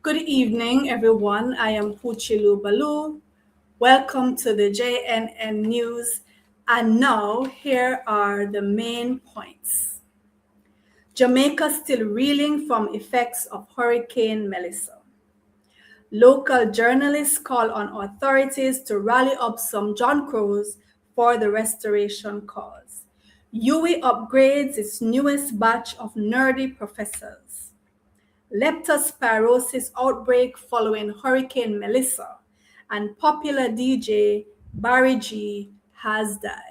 Good evening, everyone. I am Puchilu Balu. Welcome to the JNN News. And now, here are the main points. Jamaica still reeling from effects of Hurricane Melissa. Local journalists call on authorities to rally up some John Crows for the restoration cause. UWI upgrades its newest batch of nerdy professors. Leptospirosis outbreak following Hurricane Melissa, and popular DJ Barry G has died.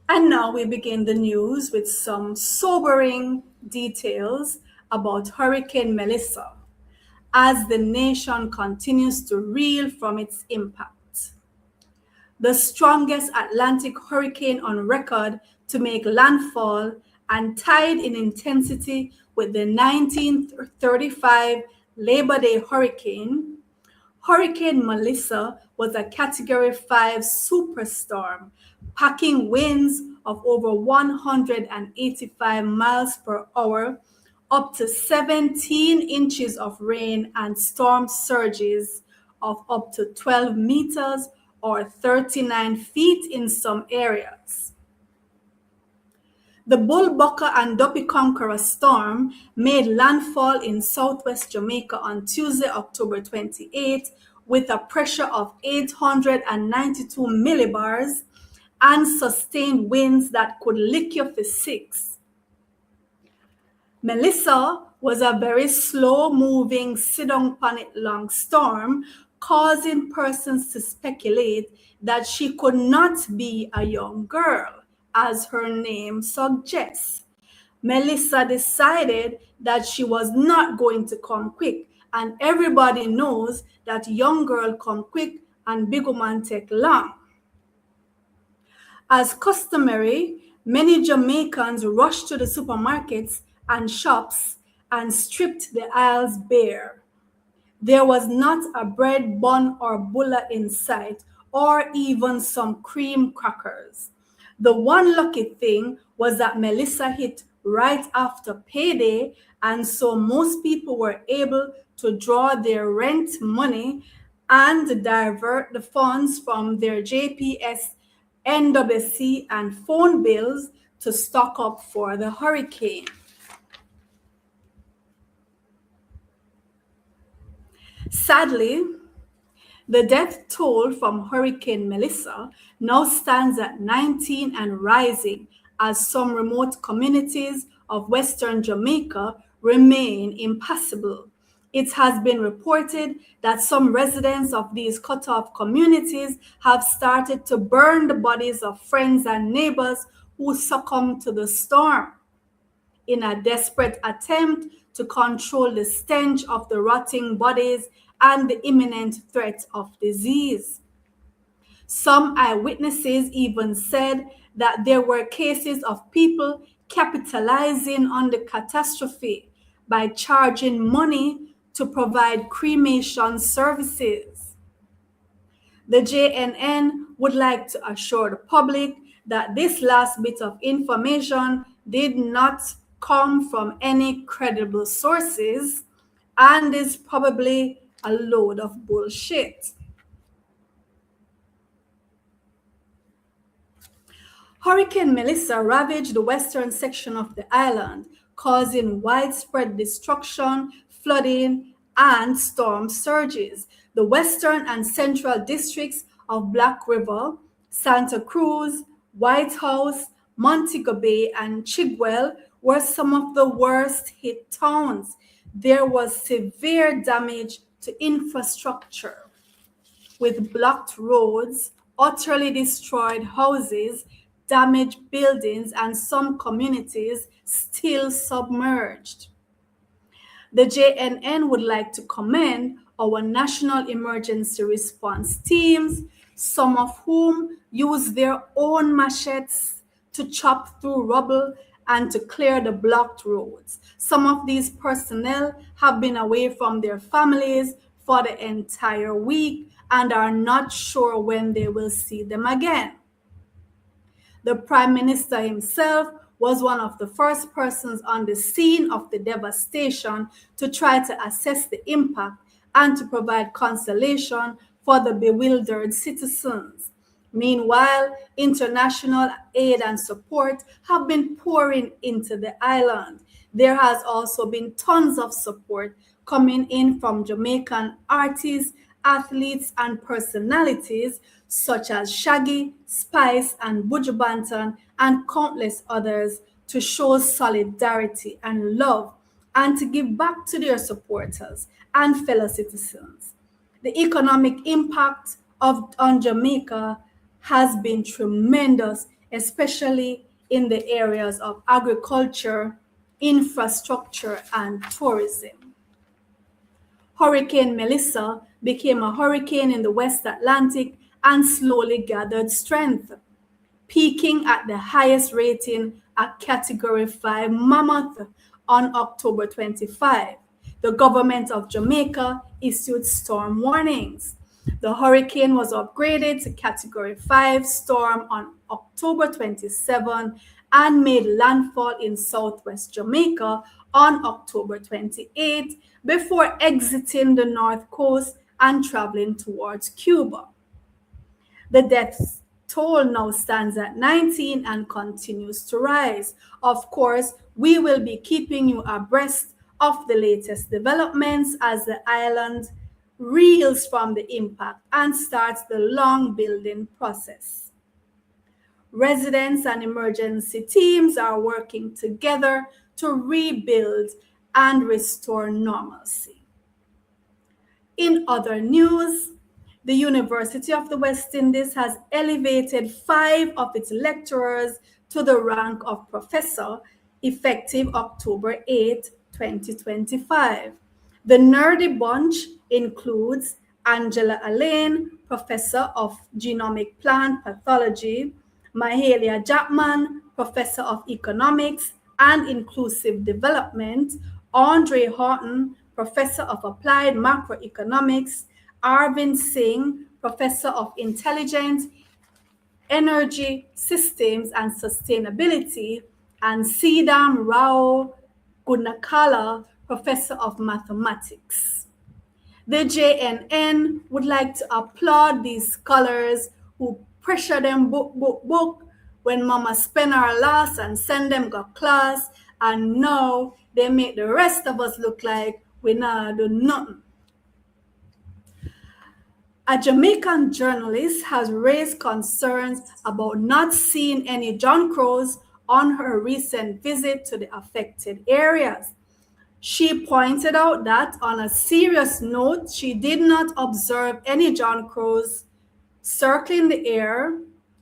And now we begin the news with some sobering details about Hurricane Melissa as the nation continues to reel from its impact. The strongest Atlantic hurricane on record to make landfall and tied in intensity with the 1935 Labor Day hurricane, Hurricane Melissa was a Category 5 superstorm, packing winds of over 185 miles per hour, up to 17 inches of rain, and storm surges of up to 12 meters or 39 feet in some areas. The Bullbucker and Duppy Conqueror storm made landfall in southwest Jamaica on Tuesday, October 28, with a pressure of 892 millibars and sustained winds that could lick you for six. Melissa was a very slow-moving, sit-down-pan-it-long storm, causing persons to speculate that she could not be a young girl, as her name suggests. Melissa decided that she was not going to come quick, and everybody knows that young girl come quick and big woman take long. As customary, many Jamaicans rushed to the supermarkets and shops and stripped the aisles bare. There was not a bread, bun, or bulla in sight, or even some cream crackers. The one lucky thing was that Melissa hit right after payday, and so most people were able to draw their rent money and divert the funds from their JPS, NWC, and phone bills to stock up for the hurricane. Sadly, the death toll from Hurricane Melissa now stands at 19 and rising as some remote communities of Western Jamaica remain impassable. It has been reported that some residents of these cut-off communities have started to burn the bodies of friends and neighbors who succumbed to the storm in a desperate attempt to control the stench of the rotting bodies and the imminent threat of disease. Some eyewitnesses even said that there were cases of people capitalizing on the catastrophe by charging money to provide cremation services. The JNN would like to assure the public that this last bit of information did not come from any credible sources and is probably a load of bullshit. Hurricane Melissa ravaged the western section of the island, causing widespread destruction, flooding, and storm surges. The western and central districts of Black River, Santa Cruz, White House, Montego Bay, and Chigwell were some of the worst hit towns. There was severe damage to infrastructure, with blocked roads, utterly destroyed houses, damaged buildings, and some communities still submerged. The JNN would like to commend our national emergency response teams, some of whom use their own machetes to chop through rubble and to clear the blocked roads. Some of these personnel have been away from their families for the entire week and are not sure when they will see them again. The Prime Minister himself was one of the first persons on the scene of the devastation to try to assess the impact and to provide consolation for the bewildered citizens. Meanwhile, international aid and support have been pouring into the island. There has also been tons of support coming in from Jamaican artists, athletes, and personalities such as Shaggy, Spice, and Buju Banton, and countless others to show solidarity and love and to give back to their supporters and fellow citizens. The economic impact on Jamaica has been tremendous, especially in the areas of agriculture, infrastructure, and tourism. Hurricane Melissa became a hurricane in the West Atlantic and slowly gathered strength, peaking at the highest rating, a Category 5 mammoth, on October 25. The government of Jamaica issued storm warnings. The hurricane was upgraded to Category 5 storm on October 27 and made landfall in southwest Jamaica on October 28 before exiting the north coast and traveling towards Cuba. The death toll now stands at 19 and continues to rise. Of course, we will be keeping you abreast of the latest developments as the island reels from the impact and starts the long building process. Residents and emergency teams are working together to rebuild and restore normalcy. In other news, the University of the West Indies has elevated 5 of its lecturers to the rank of professor effective October 8, 2025. The nerdy bunch includes Angela Allain, professor of genomic plant pathology, Mahalia Jackman, professor of economics and inclusive development, Andre Horton, professor of applied macroeconomics, Arvind Singh, professor of intelligent energy systems and sustainability, and Sidam Rao Gunakala, professor of mathematics. The JNN would like to applaud these scholars who pressure them book when mama spend our last and send them go class, and now they make the rest of us look like we not do nothing. A Jamaican journalist has raised concerns about not seeing any John Crows on her recent visit to the affected areas. She pointed out that, on a serious note, she did not observe any John Crows circling the air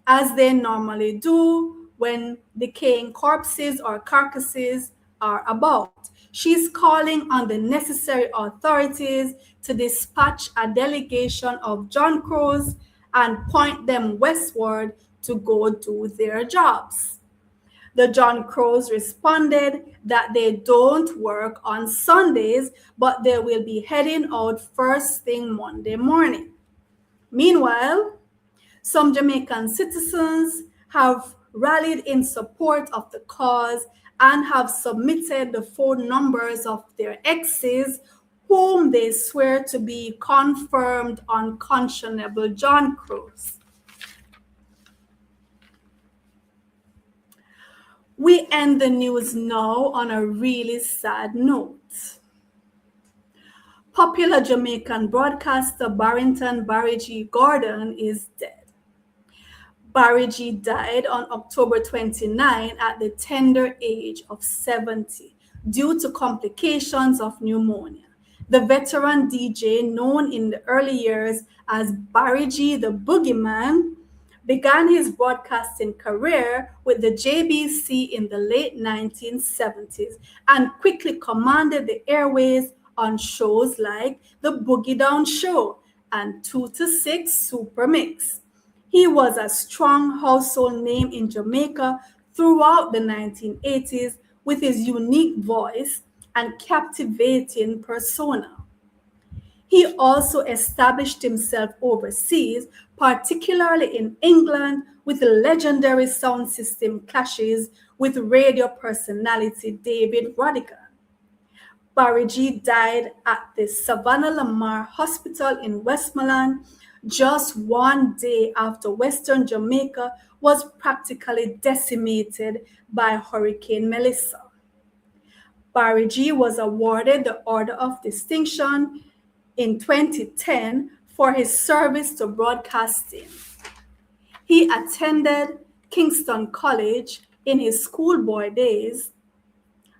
as they normally do when decaying corpses or carcasses are about. She's calling on the necessary authorities to dispatch a delegation of John Crows and point them westward to go do their jobs. The John Crows responded that they don't work on Sundays, but they will be heading out first thing Monday morning. Meanwhile, some Jamaican citizens have rallied in support of the cause and have submitted the phone numbers of their exes, whom they swear to be confirmed unconscionable John Crows. We end the news now on a really sad note. Popular Jamaican broadcaster Barrington Barry G. Gordon is dead. Barry G. died on October 29 at the tender age of 70 due to complications of pneumonia. The veteran DJ, known in the early years as Barry G. the Boogeyman, began his broadcasting career with the JBC in the late 1970s and quickly commanded the airways on shows like The Boogie Down Show and 2 to 6 Super Mix. He was a strong household name in Jamaica throughout the 1980s with his unique voice and captivating persona. He also established himself overseas, particularly in England, with legendary sound system clashes with radio personality David Rodigan. Barry G died at the Savannah Lamar Hospital in Westmoreland just one day after Western Jamaica was practically decimated by Hurricane Melissa. Barry G was awarded the Order of Distinction in 2010 for his service to broadcasting. He attended Kingston College in his schoolboy days.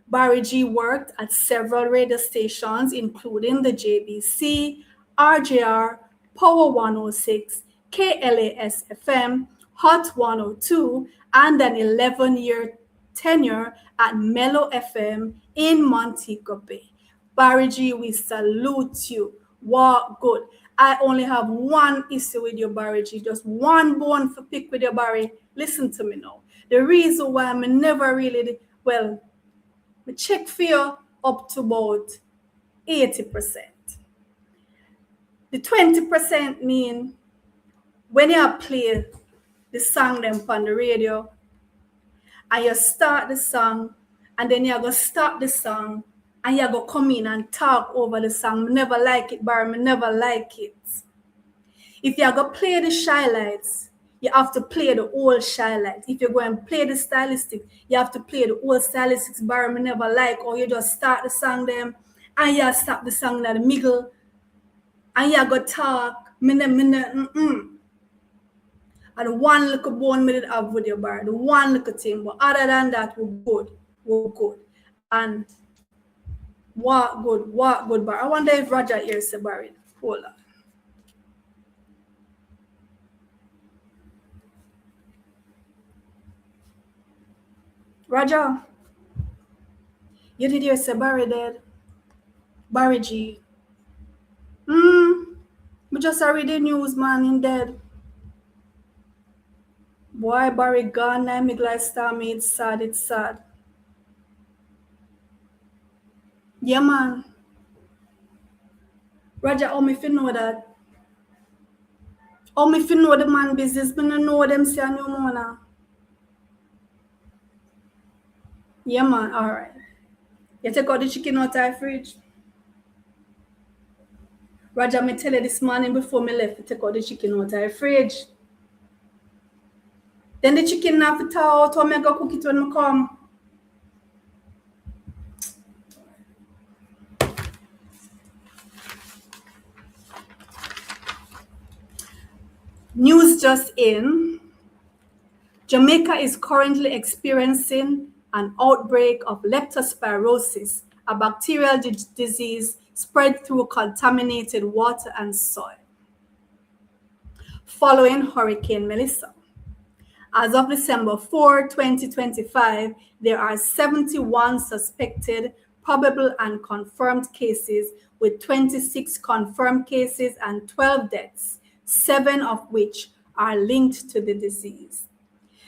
Barry G worked at several radio stations, including the JBC, RJR, Power 106, KLAS FM, Hot 102, and an 11-year tenure at Mellow FM in Montego Bay. Barry G, we salute you. What good. I only have one issue with your Barry G, just one bone for pick with your Barry. Listen to me now. The reason why I'm never really, well, we check for you up to about 80%. The 20% mean when you play the song them on the radio and you start the song and then you're going to stop the song and you're going to come in and talk over the song. I never like it, Barry. I never like it. If you're going to play the shy lights, you have to play the old shy lights. If you're going to play the stylistic, you have to play the old stylistics. Barry, I never like, or you just start the song them and you stop the song in the middle and you go talk. And one little bone me did have with your Barry, the one little thing. But other than that, we're good. We're good. And what good, Barry. I wonder if Roger here say Barry. Hold on. Roger, you did hear say Barry dead? Barry G. Me just read the news, man, in dead. Boy, Barry gone now, me glad star me, it's sad. Yeah, man. Roger, how me fi know that? How me fi know the man business? Me no know them say no more now. Yeah, man, alright. You take out the chicken out of the fridge? Roger, me tell you this morning before me left, take out the chicken out of the fridge. Then the chicken have to thaw out, or me go cook it when me come. News just in. Jamaica is currently experiencing an outbreak of leptospirosis, a bacterial disease spread through contaminated water and soil, following Hurricane Melissa. As of December 4, 2025, there are 71 suspected, probable, and confirmed cases, with 26 confirmed cases and 12 deaths, 7 of which are linked to the disease.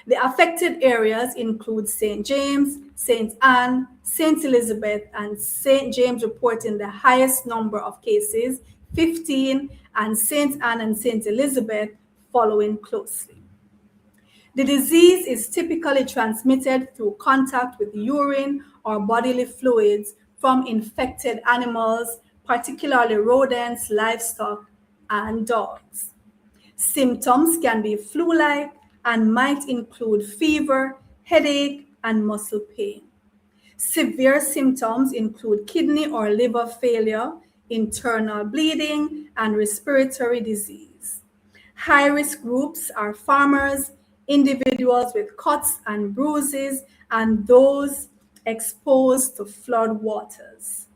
The affected areas include St. James, St. Anne, St. Elizabeth, and St. James reporting the highest number of cases, 15, and St. Anne and St. Elizabeth following closely. The disease is typically transmitted through contact with urine or bodily fluids from infected animals, particularly rodents, livestock, and dogs. Symptoms can be flu-like and might include fever, headache, and muscle pain. Severe symptoms include kidney or liver failure, internal bleeding, and respiratory disease. High-risk groups are farmers, individuals with cuts and bruises, and those exposed to flood waters.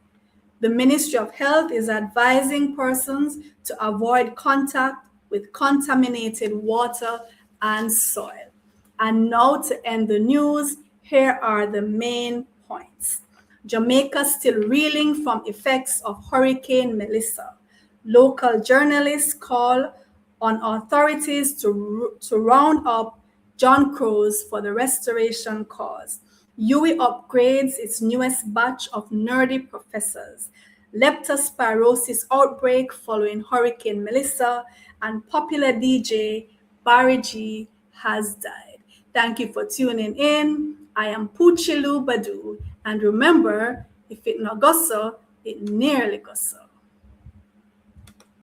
The Ministry of Health is advising persons to avoid contact with contaminated water and soil. And now to end the news, here are the main points. Jamaica still reeling from effects of Hurricane Melissa. Local journalists call on authorities to round up John Crows for the restoration cause. UE upgrades its newest batch of nerdy professors. Leptospirosis outbreak following Hurricane Melissa, and popular DJ Barry G has died. Thank you for tuning in. I am Puchilu Badu, and remember, if it not go so, it nearly go so.